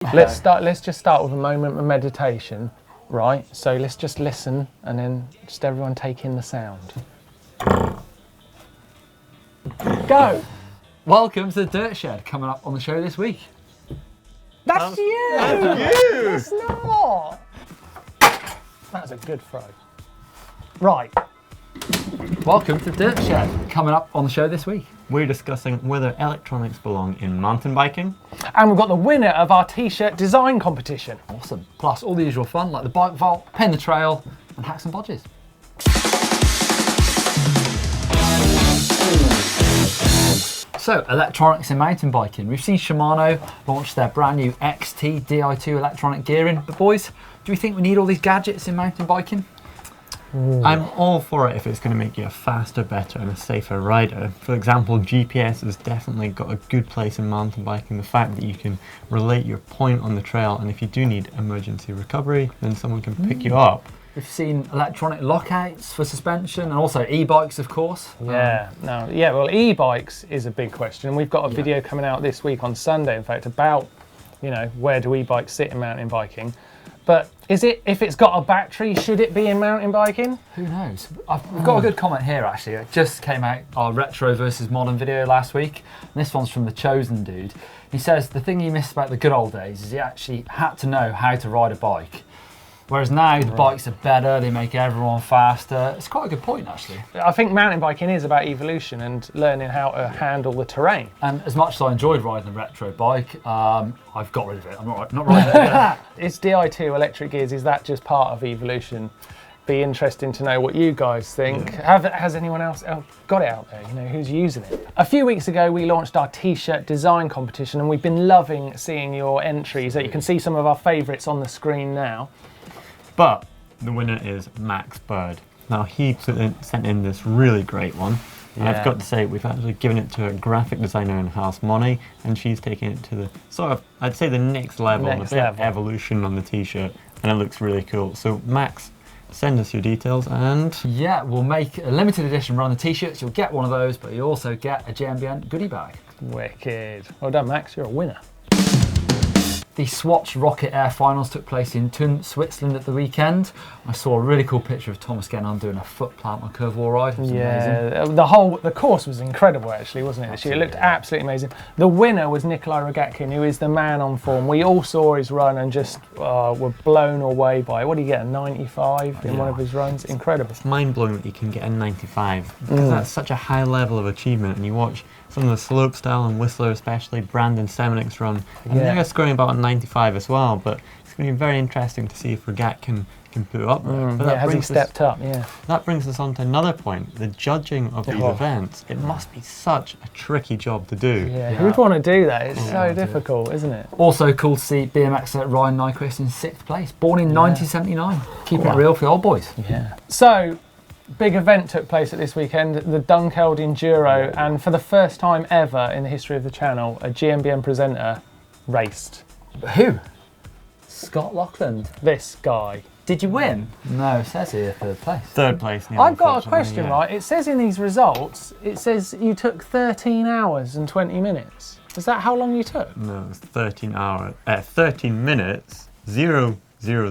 Let's just start with a moment of meditation, right? So let's just listen and then just everyone take in the sound. Go! Welcome to the Dirt Shed, coming up on the show this week. That's you! That's you! It's not! That's a good throw. Right. Welcome to the Dirt Shed, coming up on the show this week. We're discussing whether electronics belong in mountain biking. And we've got the winner of our t-shirt design competition. Awesome. Plus all the usual fun like the bike vault, pin the trail, and hacks and bodges. So, electronics in mountain biking. We've seen Shimano launch their brand new XT Di2 electronic gearing, but boys, do we think we need all these gadgets in mountain biking? I'm all for it if it's going to make you a faster, better and a safer rider. For example, GPS has definitely got a good place in mountain biking. The fact that you can relate your point on the trail, and if you do need emergency recovery, then someone can pick you up. We've seen electronic lockouts for suspension and also e-bikes, of course. Well, e-bikes is a big question. We've got a video coming out this week on Sunday, in fact, about, where do e-bikes sit in mountain biking. But if it's got a battery, should it be in mountain biking? Who knows? We've got a good comment here actually. It just came out, our retro versus modern video last week. And this one's from The Chosen Dude. He says, the thing he missed about the good old days is he actually had to know how to ride a bike. Whereas now the bikes are better, they make everyone faster. It's quite a good point actually. I think mountain biking is about evolution and learning how to handle the terrain. And as much as I enjoyed riding a retro bike, I've got rid of it. I'm not riding it again. It's Di2 electric gears, is that just part of evolution? Be interesting to know what you guys think. Has anyone else got it out there? Who's using it? A few weeks ago we launched our t-shirt design competition and we've been loving seeing your entries. You can see some of our favourites on the screen now. But the winner is Max Bird. Now he sent in this really great one. And I've got to say, we've actually given it to a graphic designer in-house, Moni, and she's taking it to the I'd say the next level, evolution on the t-shirt, and it looks really cool. So Max, send us your details and... Yeah, we'll make a limited edition run of t-shirts. You'll get one of those, but you'll also get a JMBN goodie bag. Wicked. Well done, Max, you're a winner. The Swatch Rocket Air Finals took place in Thun, Switzerland at the weekend. I saw a really cool picture of Thomas getting on doing a foot plant on a curve wall ride. It was amazing. The course was incredible actually, wasn't it? It looked absolutely amazing. The winner was Nikolai Rogatkin, who is the man on form. We all saw his run and just were blown away by it. What did he get, a 95 in one of his runs? Incredible. It's mind-blowing that you can get a 95, because that's such a high level of achievement, and you watch some of the slopestyle and Whistler, especially Brandon Semenick's run, and they're scoring about a 95 as well, but it's going to be very interesting to see if Rogat can put up there. Has he stepped up? Yeah. That brings us on to another point, the judging of these events. It must be such a tricky job to do. Yeah, who'd want to do that? It's so difficult, isn't it? Also cool to see BMXer Ryan Nyquist in 6th place, born in 1979. Keeping it real for the old boys. Yeah. So, big event took place at this weekend, the Dunkeld Enduro, and for the first time ever in the history of the channel, a GMBN presenter raced. Who? Scott Lockland. This guy. Did you win? No, it says here 3rd place. 3rd place. Neil, I've got a question, right? It says in these results, it says you took 13 hours and 20 minutes. Is that how long you took? No, it's 13 minutes, 0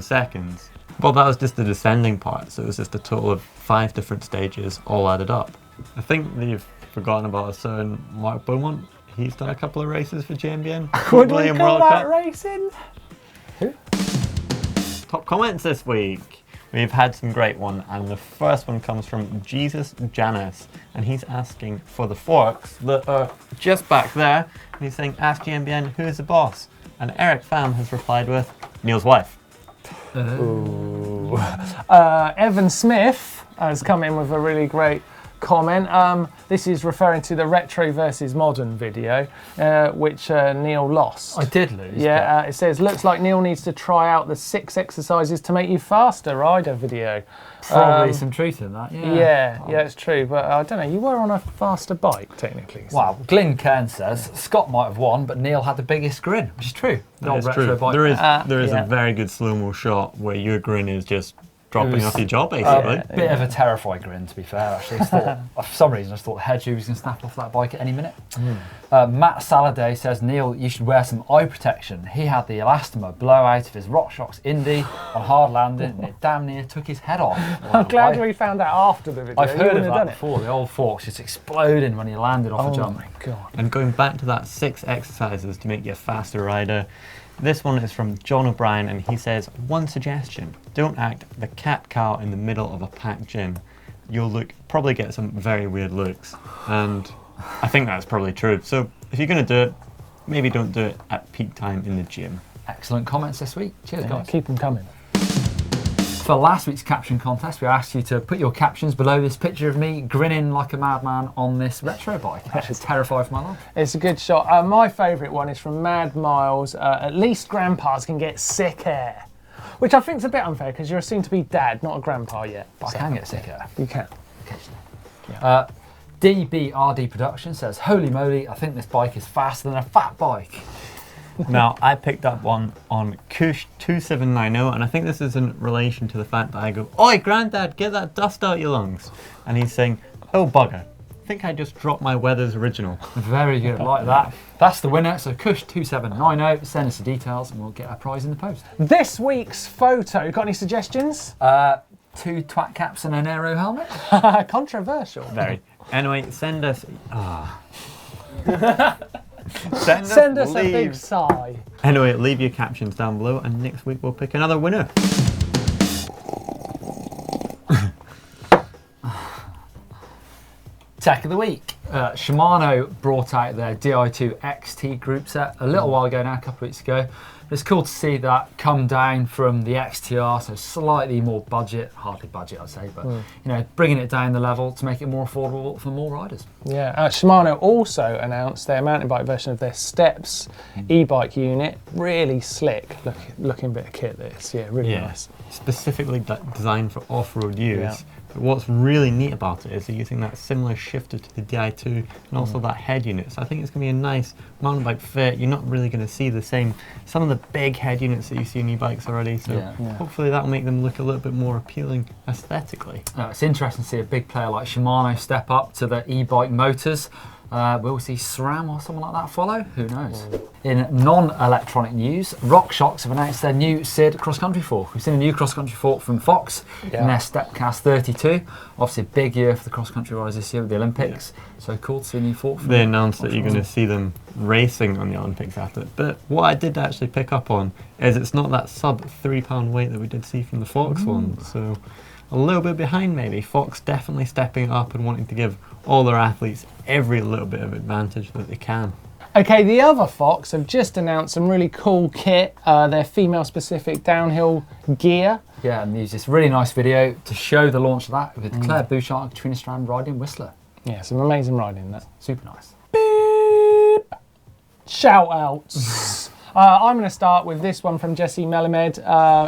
seconds. Well, that was just the descending part, so it was just a total of 5 different stages, all added up. I think they've forgotten about a certain Mark Beaumont. He's done a couple of races for JMBN. Would we call that racing? Who? Top comments this week. We've had some great ones, and the first one comes from Jesus Janice, and he's asking for the forks that are just back there. And he's saying, ask GMBN, who is the boss? And Eric Pham has replied with, Neil's wife. Evan Smith has come in with a really great comment. This is referring to the retro versus modern video, which Neil lost. I did lose. Yeah, it says, looks like Neil needs to try out the 6 exercises to make you faster rider video. Probably some truth in that, yeah, it's true, but I don't know, you were on a faster bike, technically. So. Wow, Glyn Cairn says, Scott might have won, but Neil had the biggest grin, which is true. That is true. There is a very good slow-mo shot where your grin is just dropping off your jaw, basically. Bit of a terrified grin, to be fair, actually. I thought, for some reason, I just thought the head was going to snap off that bike at any minute. Matt Saladay says, Neil, you should wear some eye protection. He had the elastomer blow out of his RockShox Indy on hard landing, and it damn near took his head off. I'm glad we found out after the video. I've heard of that before, the old forks just exploding when he landed off a jump. Oh my God. And going back to that 6 exercises to make you a faster rider, this one is from John O'Brien, and he says, one suggestion, don't act the cat cow in the middle of a packed gym. You'll probably get some very weird looks. And I think that's probably true. So if you're going to do it, maybe don't do it at peak time in the gym. Excellent comments this week. Cheers, guys. Keep them coming. For last week's caption contest, we asked you to put your captions below this picture of me grinning like a madman on this retro bike. Actually terrified for my life. It's a good shot. My favourite one is from Mad Miles. At least grandpas can get sick air. Which I think is a bit unfair because you're a soon-to-be dad, not a grandpa yet. But I can get sick air. You can. Yeah. DBRD Production says, holy moly, I think this bike is faster than a fat bike. Now, I picked up one on Kush 2790, and I think this is in relation to the fact that I go, oi, Grandad, get that dust out your lungs. And he's saying, oh, bugger, I think I just dropped my Weathers original. Very good, like that. That's the winner, so Kush 2790, send us the details and we'll get a prize in the post. This week's photo, got any suggestions? 2 twat caps and an aero helmet. Controversial. Very. Anyway, send us... Send us a big sigh. Anyway, leave your captions down below, and next week we'll pick another winner. Tech of the week. Shimano brought out their Di2 XT group set a little while ago now, a couple of weeks ago. It's cool to see that come down from the XTR, so slightly more budget, hardly budget I'd say, but you know, bringing it down the level to make it more affordable for more riders. Yeah, Shimano also announced their mountain bike version of their Steps e-bike unit. Really slick looking bit of kit this, yeah, really nice. Specifically designed for off-road use. Yeah. But what's really neat about it is they're using that similar shifter to the Di2 and also that head unit. So I think it's going to be a nice mountain bike fit. You're not really going to see some of the big head units that you see in e-bikes already. So hopefully that will make them look a little bit more appealing aesthetically. It's interesting to see a big player like Shimano step up to the e-bike motors. Will we see SRAM or someone like that follow? Who knows? In non-electronic news, RockShox have announced their new SID cross-country fork. We've seen a new cross-country fork from Fox in their Stepcast 32. Obviously a big year for the cross-country riders this year with the Olympics. So cool to see a new fork from They announced that you're going to see them racing on the Olympics after it. But what I did actually pick up on is it's not that sub £3 weight that we did see from the Fox one. So a little bit behind maybe. Fox definitely stepping up and wanting to give all their athletes every little bit of advantage that they can. Okay, the other Fox have just announced some really cool kit, their female-specific downhill gear. Yeah, and use this really nice video to show the launch of that with Clare, Buchar and Katrina Strand riding Whistler. Yeah, some amazing riding in that. Super nice. Beep. Shout outs. I'm going to start with this one from Jesse Melamed.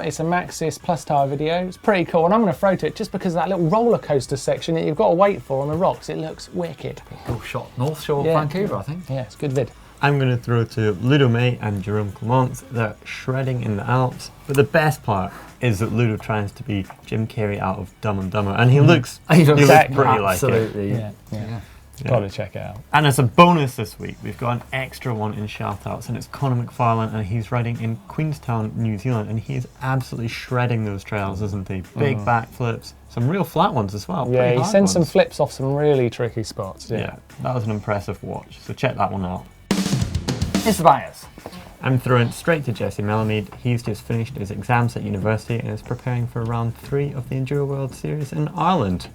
It's a Maxxis plus tyre video. It's pretty cool, and I'm going to throw to it just because of that little roller coaster section that you've got to wait for on the rocks. It looks wicked. Cool shot. North Shore, Vancouver, I think. Yeah, it's a good vid. I'm going to throw to Ludo May and Jerome Clement. They're shredding in the Alps. But the best part is that Ludo tries to be Jim Carrey out of Dumb and Dumber, and he looks pretty like it. Absolutely. Yeah. Got to check it out. And as a bonus this week, we've got an extra one in shout-outs, and it's Conor McFarlane, and he's riding in Queenstown, New Zealand, and he is absolutely shredding those trails, isn't he? Big backflips, some real flat ones as well. Yeah, he sends some flips off some really tricky spots. Yeah, that was an impressive watch, so check that one out. It's the buyers. I'm throwing straight to Jesse Melamed. He's just finished his exams at university and is preparing for round 3 of the Enduro World Series in Ireland.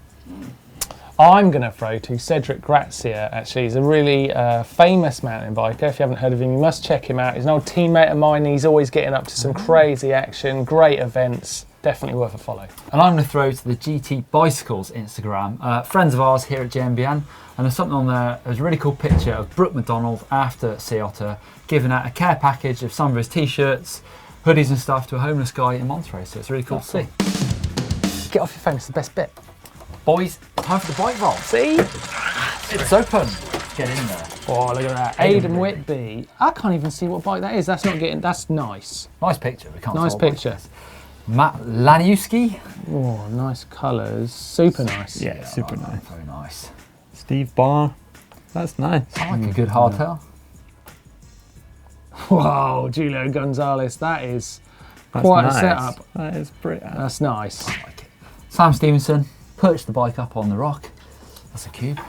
I'm going to throw to Cedric Grazia, actually. He's a really famous mountain biker. If you haven't heard of him, you must check him out. He's an old teammate of mine. He's always getting up to some crazy action, great events. Definitely worth a follow. And I'm going to throw to the GT Bicycles Instagram. Friends of ours here at JMBN, and there's something on there. There's a really cool picture of Brooke McDonald after Sea Otter giving out a care package of some of his t-shirts, hoodies and stuff to a homeless guy in Monterey. So it's really cool to see. Get off your phone, it's the best bit. Boys, time for the bike roll. See? It's open. Get in there. Oh, look at that. Aidan Whitby. I can't even see what bike that is. That's not getting, that's nice. Nice picture. We can't Nice tell picture. Matt Laniuski. Oh, nice colours. Super nice. Yeah, super nice. Very nice. Steve Barr. That's nice. I like a good hardtail. Whoa, Julio Gonzalez. That is That's quite nice. a setup. That is pretty. That's nice. I like it. Sam Stevenson perched the bike up on the rock. That's a cube.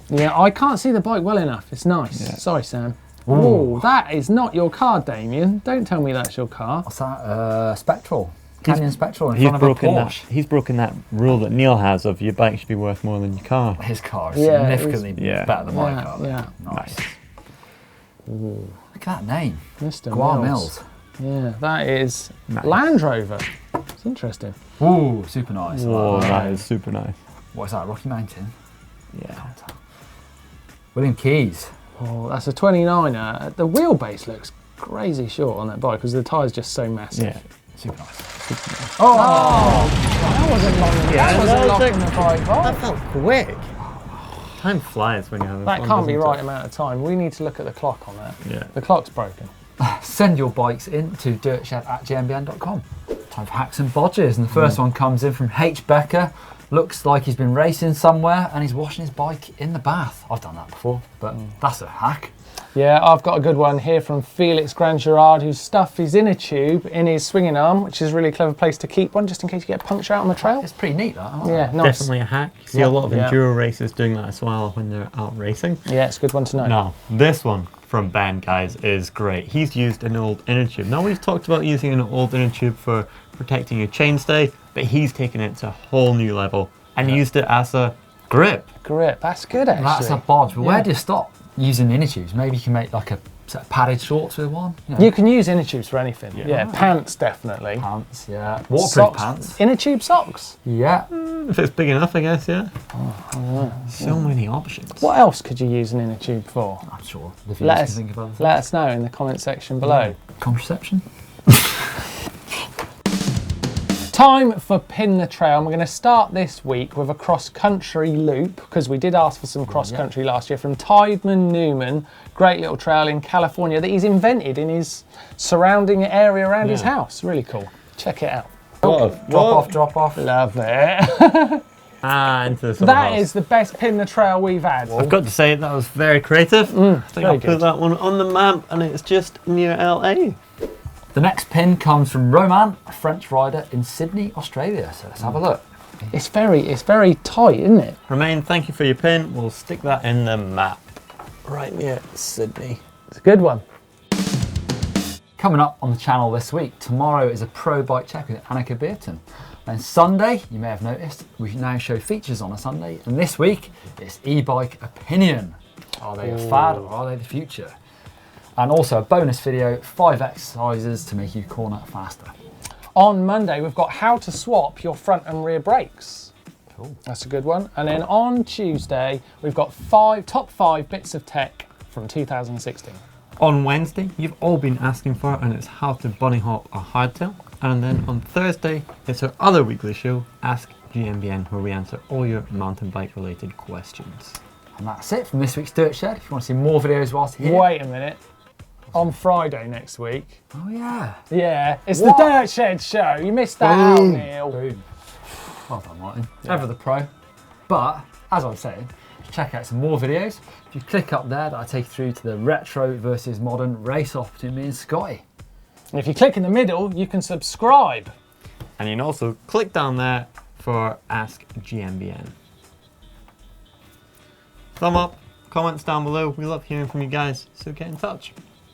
Yeah, I can't see the bike well enough. It's nice. Yeah. Sorry, Sam. Oh, that is not your car, Damien. Don't tell me that's your car. What's that? Spectral. Canyon Spectral in He's front of a broken that. Porsche. He's broken that rule that Neil has of your bike should be worth more than your car. His car is Yeah, significantly yeah. better than my Yeah, car. yeah. Nice. Look at that name. Mr. Guar Mills. Mills. Yeah, that is Nice. Land Rover. It's interesting. Ooh, super nice. Oh, that is super nice. What is that? Rocky Mountain? Yeah. William Keys. Oh, that's a 29er. The wheelbase looks crazy short on that bike because the tyre's just so massive. Yeah. Super nice. That wasn't long enough. Yeah, That wasn't that long was enough. Bike. That felt quick. Time flies when you're having That fun, can't be doesn't it? right amount of time. We need to look at the clock on that. Yeah. The clock's broken. Send your bikes in to dirtshed@gmbn.com. Time for hacks and bodges, and the first one comes in from H. Becker. Looks like he's been racing somewhere and he's washing his bike in the bath. I've done that before, but that's a hack. Yeah, I've got a good one here from Felix Grandgerard, whose stuff is in a tube in his swinging arm, which is a really clever place to keep one, just in case you get a puncture out on the trail. It's pretty neat, that. I like Yeah, that. nice. Definitely a hack. You see Yeah. a lot of Yeah. enduro racers doing that as well when they're out racing. Yeah, it's a good one to know. Now, this one from Ben, guys, is great. He's used an old inner tube. Now, we've talked about using an old inner tube for protecting your chainstay, but he's taken it to a whole new level and used it as a grip. Grip, that's good actually. That's a bodge, but where Yeah. do you stop using inner tubes? Maybe you can make like a set of padded shorts with one. You can use inner tubes for anything. Yeah. Yeah, pants definitely. Pants, yeah. Waterproof Socks. pants. Inner tube socks. Yeah. If it's big enough, I guess, yeah. So many options. What else could you use an inner tube for? I'm sure the viewers Let can us, think of other things. let us know in the comment section below. Contraception? Time for Pin the Trail. And we're going to start this week with a cross-country loop because we did ask for some cross-country last year from Tideman Newman. Great little trail in California that he's invented in his surrounding area around his house. Really cool. Check it out. Drop off. Love it. And into the summer That house. is the best Pin the Trail we've had. I've got to say, that was very creative. I think very I'll good. put that one on the map, and it's just near LA. The next pin comes from Roman, a French rider in Sydney, Australia. So let's have a look. It's very tight, isn't it? Romain, thank you for your pin. We'll stick that in the map. Right near Sydney. It's a good one. Coming up on the channel this week, tomorrow is a pro bike check with Annika Beerton. And Sunday, you may have noticed, we now show features on a Sunday. And this week, it's e-bike opinion. Are they a fad or are they the future? And also a bonus video, 5 exercises to make you corner faster. On Monday, we've got how to swap your front and rear brakes. Cool. That's a good one. And then on Tuesday, we've got top 5 bits of tech from 2016. On Wednesday, you've all been asking for it, and it's how to bunny hop a hardtail. And then on Thursday, it's our other weekly show, Ask GMBN, where we answer all your mountain bike related questions. And that's it from this week's Dirt Shed. If you want to see more videos whilst here. Wait a minute. On Friday next week. Oh yeah. Yeah, it's What? the Dirt Shed show. You missed that out, Boom. Neil. Boom. Well done, Martin. Ever the pro. But, as I was saying, check out some more videos. If you click up there, that'll take you through to the retro versus modern race-off between me and Scotty. And if you click in the middle, you can subscribe. And you can also click down there for Ask GMBN. Thumb up, comments down below. We love hearing from you guys, so get in touch.